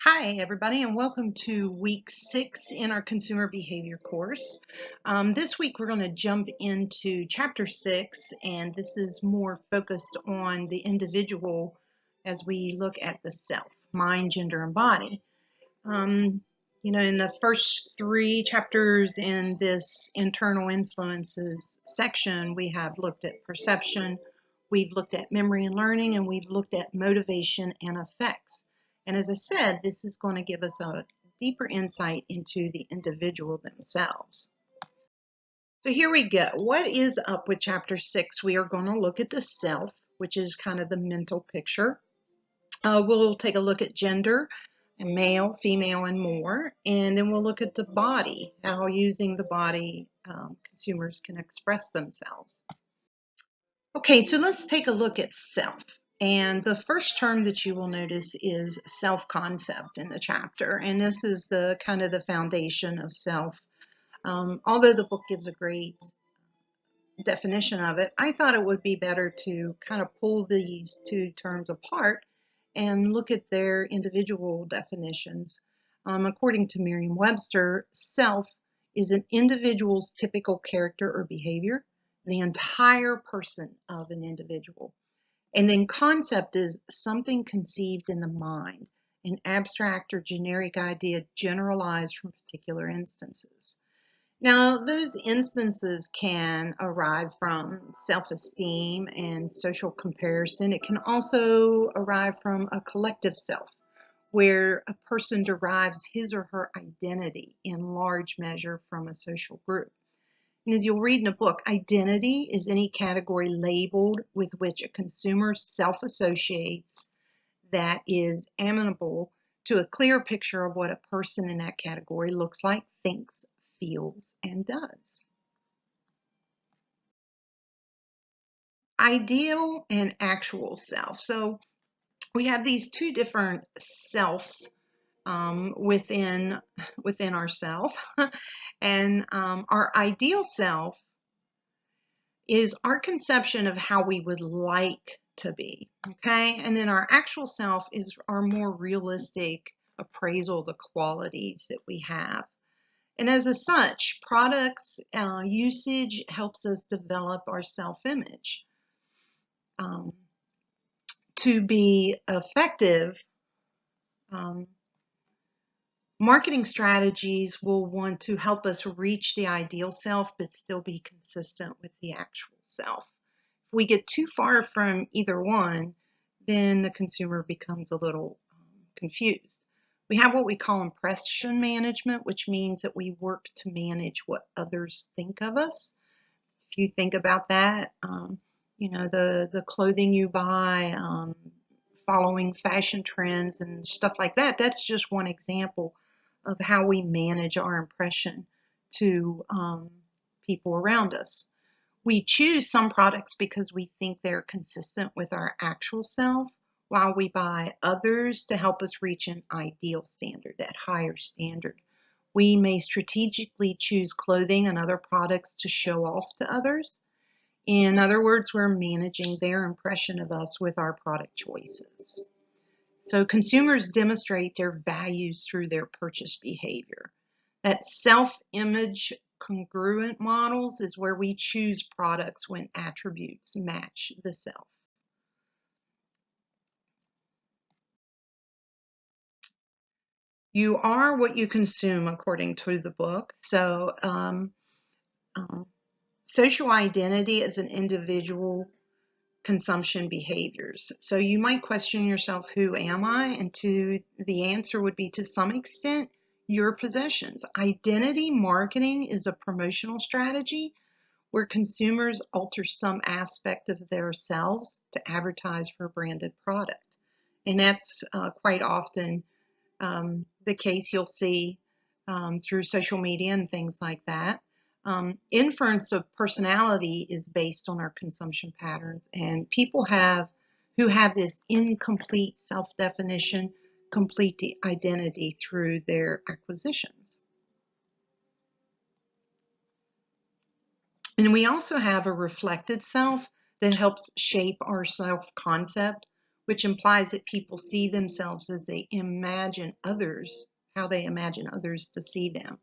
Hi, everybody, and welcome to week 6 in our consumer behavior course. This week we're going to jump into chapter 6, and this is more focused on the individual as we look at the self, mind, gender, and body. In the first 3 chapters in this internal influences section, we have looked at perception, we've looked at memory and learning, and we've looked at motivation and effects. And as I said, this is going to give us a deeper insight into the individual themselves. So here we go. What is up with chapter 6? We are going to look at the self, which is kind of the mental picture. We'll take a look at gender, and male, female, and more. And then we'll look at the body, how using the body consumers can express themselves. Okay, so let's take a look at self. And the first term that you will notice is self-concept in the chapter. And this is the kind of the foundation of self. Although the book gives a great definition of it, I thought it would be better to kind of pull these two terms apart and look at their individual definitions. According to Merriam-Webster, self is an individual's typical character or behavior, the entire person of an individual. And then concept is something conceived in the mind, an abstract or generic idea generalized from particular instances. Now, those instances can arrive from self-esteem and social comparison. It can also arrive from a collective self, where a person derives his or her identity in large measure from a social group. And as you'll read in the book, identity is any category labeled with which a consumer self-associates that is amenable to a clear picture of what a person in that category looks like, thinks, feels, and does. Ideal and actual self. So we have these two different selves within ourself, and our ideal self is our conception of how we would like to be, okay? And then our actual self is our more realistic appraisal of the qualities that we have. And as such, products usage helps us develop our self-image. To be effective, marketing strategies will want to help us reach the ideal self, but still be consistent with the actual self. If we get too far from either one, then the consumer becomes a little confused. We have what we call impression management, which means that we work to manage what others think of us. If you think about that, the clothing you buy, following fashion trends and stuff like that, that's just one example of how we manage our impression to people around us. We choose some products because we think they're consistent with our actual self, while we buy others to help us reach an ideal standard, that higher standard. We may strategically choose clothing and other products to show off to others. In other words, we're managing their impression of us with our product choices. So consumers demonstrate their values through their purchase behavior. That self-image congruent models is where we choose products when attributes match the self. You are what you consume, according to the book. So social identity is an individual consumption behaviors. So you might question yourself, who am I? And the answer would be, to some extent, your possessions. Identity marketing is a promotional strategy where consumers alter some aspect of themselves to advertise for a branded product. And that's quite often the case you'll see through social media and things like that. Inference of personality is based on our consumption patterns, and people who have this incomplete self-definition complete the identity through their acquisitions. And we also have a reflected self that helps shape our self-concept, which implies that people see themselves as they imagine others, how they imagine others to see them.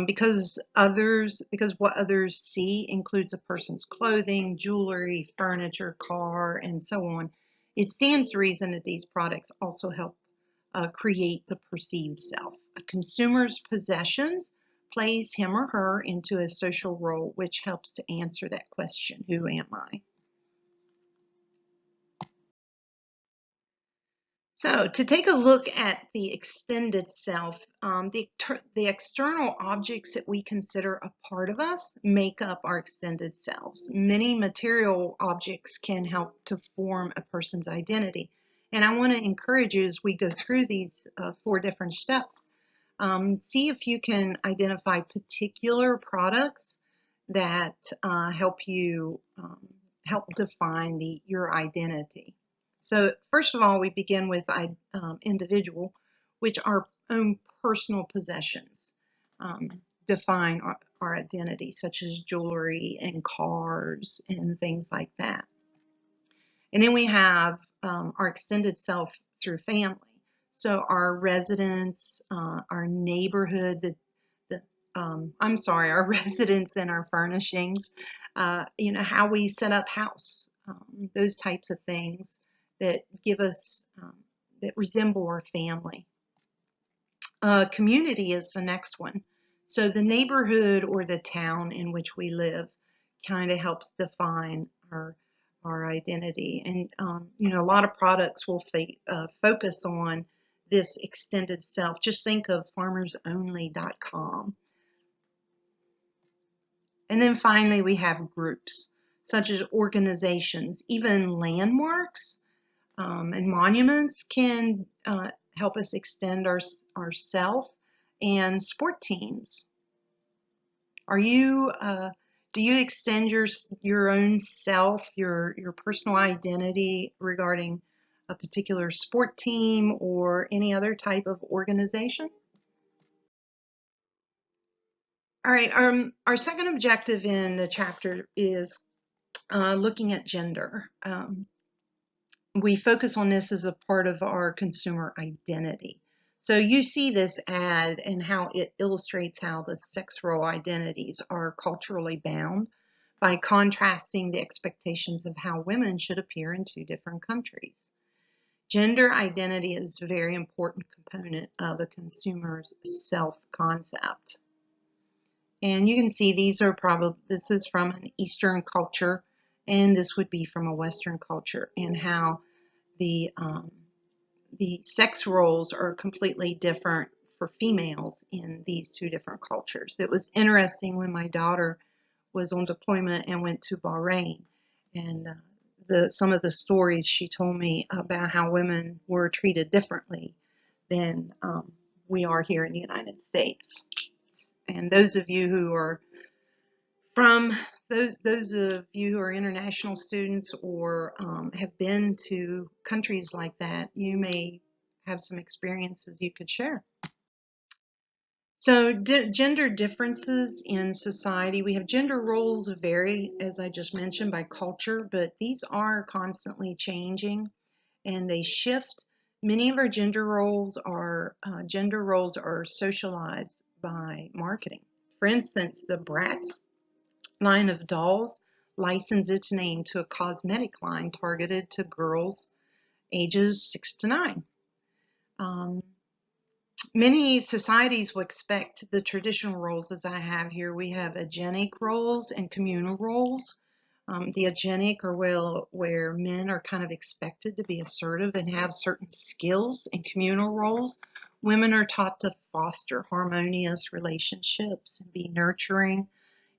Because what others see includes a person's clothing, jewelry, furniture, car, and so on. It stands to reason that these products also help create the perceived self. A consumer's possessions place him or her into a social role, which helps to answer that question, who am I? So to take a look at the extended self, the external objects that we consider a part of us make up our extended selves. Many material objects can help to form a person's identity. And I want to encourage you as we go through these 4 different steps, see if you can identify particular products that help you help define your identity. So first of all, we begin with individual, which our own personal possessions define our identity, such as jewelry and cars and things like that. And then we have our extended self through family. So our residence, our neighborhood, our residence and our furnishings, how we set up house, those types of things that give us, that resemble our family. Community is the next one. So the neighborhood or the town in which we live kind of helps define our identity. And, a lot of products will focus on this extended self. Just think of farmersonly.com. And then finally, we have groups, such as organizations, even landmarks and monuments can help us extend our self, and sport teams. Do you extend your own self, your personal identity regarding a particular sport team or any other type of organization? All right, our second objective in the chapter is looking at gender. We focus on this as a part of our consumer identity. So you see this ad and how it illustrates how the sex role identities are culturally bound by contrasting the expectations of how women should appear in 2 different countries. Gender identity is a very important component of a consumer's self-concept. And you can see this is from an Eastern culture, and this would be from a Western culture, and how the sex roles are completely different for females in these 2 different cultures. It was interesting when my daughter was on deployment and went to Bahrain, and some of the stories she told me about how women were treated differently than we are here in the United States. And those of you who are those of you who are international students or have been to countries like that, you may have some experiences you could share. So gender differences in society, we have gender roles vary, as I just mentioned, by culture, but these are constantly changing and they shift. Many of our gender roles are socialized by marketing. For instance, the Bratz line of dolls licensed its name to a cosmetic line targeted to girls ages 6 to 9. Many societies will expect the traditional roles as I have here. We have agenic roles and communal roles. The agenic are where men are kind of expected to be assertive and have certain skills, and communal roles. Women are taught to foster harmonious relationships and be nurturing.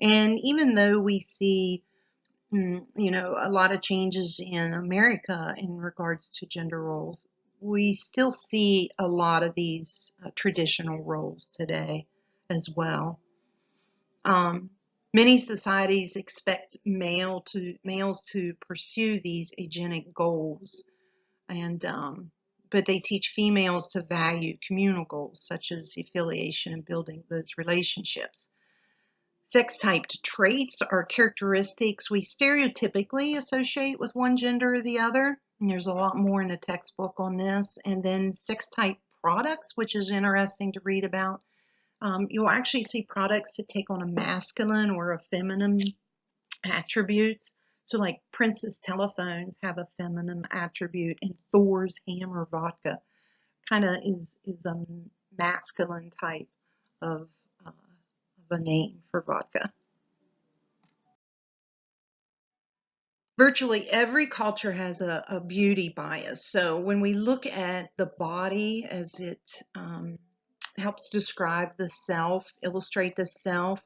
And even though we see, a lot of changes in America in regards to gender roles, we still see a lot of these traditional roles today as well. Many societies expect males to pursue these agenic goals, and but they teach females to value communal goals such as affiliation and building those relationships. Sex-typed traits are characteristics we stereotypically associate with one gender or the other. And there's a lot more in the textbook on this. And then 6 type products, which is interesting to read about. You'll actually see products that take on a masculine or a feminine attributes. So like Princess telephones have a feminine attribute, and Thor's hammer vodka kind of is a masculine type of, of a name for vodka. Virtually every culture has a beauty bias. So when we look at the body as it helps describe the self, illustrate the self,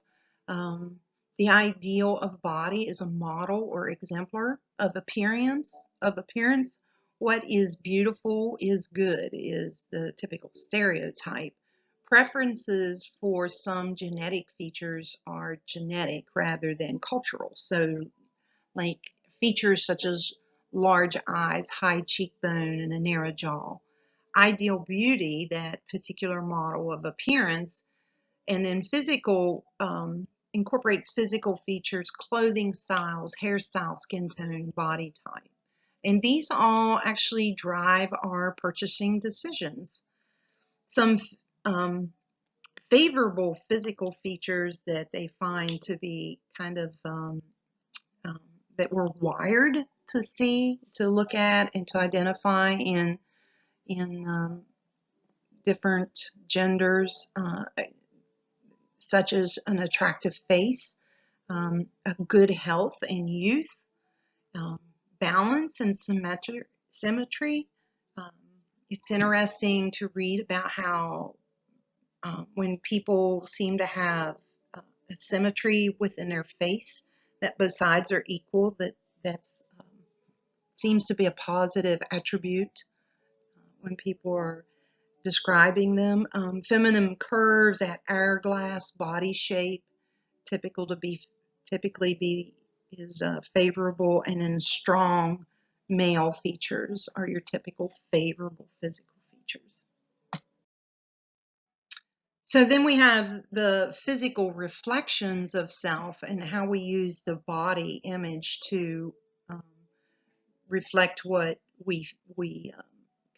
um, the ideal of body is a model or exemplar of appearance. What is beautiful is good is the typical stereotype. Preferences for some genetic features are genetic rather than cultural. So like features such as large eyes, high cheekbone, and a narrow jaw. Ideal beauty, that particular model of appearance, and then physical incorporates physical features, clothing styles, hairstyle, skin tone, body type. And these all actually drive our purchasing decisions. Some favorable physical features that they find to be kind of um, that we're wired to see, to look at, and to identify in different genders, such as an attractive face, a good health and youth, um, balance and symmetry. Um, it's interesting to read about how when people seem to have a symmetry within their face, that both sides are equal, that's seems to be a positive attribute when people are describing them. Feminine curves, that hourglass body shape, typically be is favorable, and then strong male features are your typical favorable physical features. So then we have the physical reflections of self and how we use the body image to um, reflect what we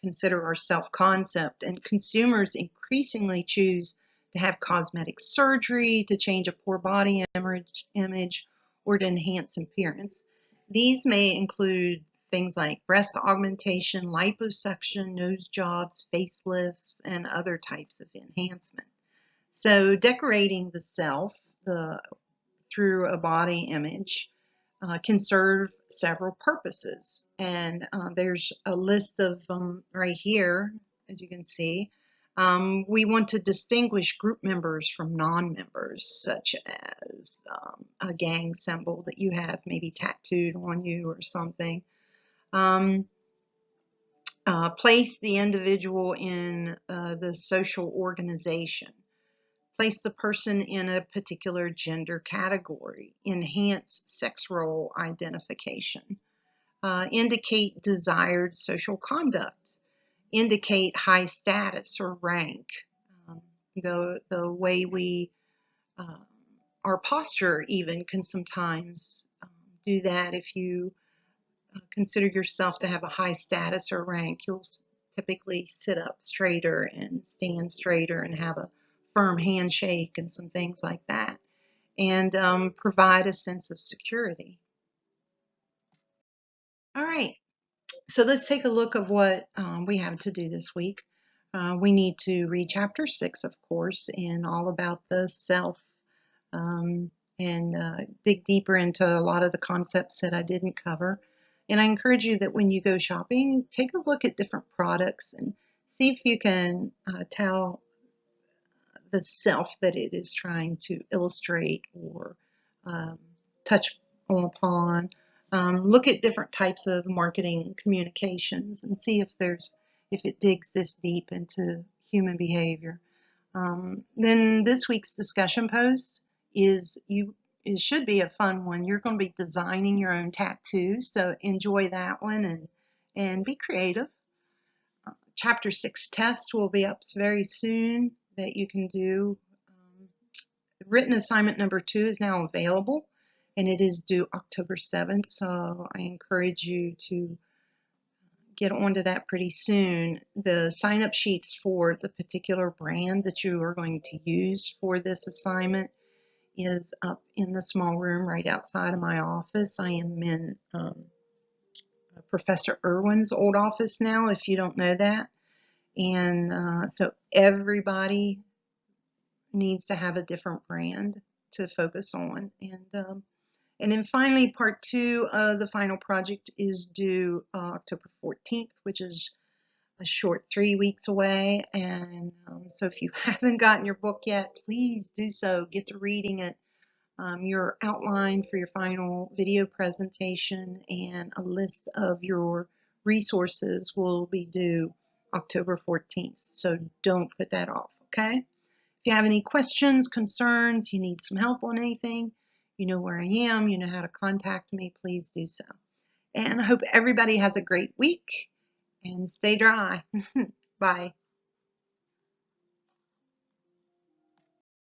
consider our self-concept. And consumers increasingly choose to have cosmetic surgery to change a poor body image or to enhance appearance. These may include things like breast augmentation, liposuction, nose jobs, facelifts, and other types of enhancement. So decorating the self through a body image can serve several purposes. And there's a list of them right here, as you can see. We want to distinguish group members from non-members, such as a gang symbol that you have maybe tattooed on you or something. Place the individual in the social organization. Place the person in a particular gender category. Enhance sex role identification. Indicate desired social conduct. Indicate high status or rank. The way we, our posture even can sometimes do that. If you consider yourself to have a high status or rank, you'll typically sit up straighter and stand straighter and have a firm handshake and some things like that, and provide a sense of security. All right, so let's take a look at what we have to do this week. We need to read chapter 6, of course, and all about the self, and dig deeper into a lot of the concepts that I didn't cover. And I encourage you that when you go shopping, take a look at different products and see if you can tell the self that it is trying to illustrate or um, touch upon. Look at different types of marketing communications and see if it digs this deep into human behavior. Then this week's discussion post it should be a fun one. You're going to be designing your own tattoo, so enjoy that one and be creative. Chapter 6 test will be up very soon that you can do. Written assignment number 2 is now available, and it is due October 7th, so I encourage you to get onto that pretty soon. The sign-up sheets for the particular brand that you are going to use for this assignment is up in the small room right outside of my office. I am in Professor Irwin's old office now, if you don't know that. And so everybody needs to have a different brand to focus on. And then finally, part 2 of the final project is due October 14th, which is a short 3 weeks away. And so if you haven't gotten your book yet, please do so. Get to reading it. Your outline for your final video presentation and a list of your resources will be due October 14th. So don't put that off, okay? If you have any questions, concerns, you need some help on anything, you know where I am, you know how to contact me, please do so. And I hope everybody has a great week and stay dry. Bye.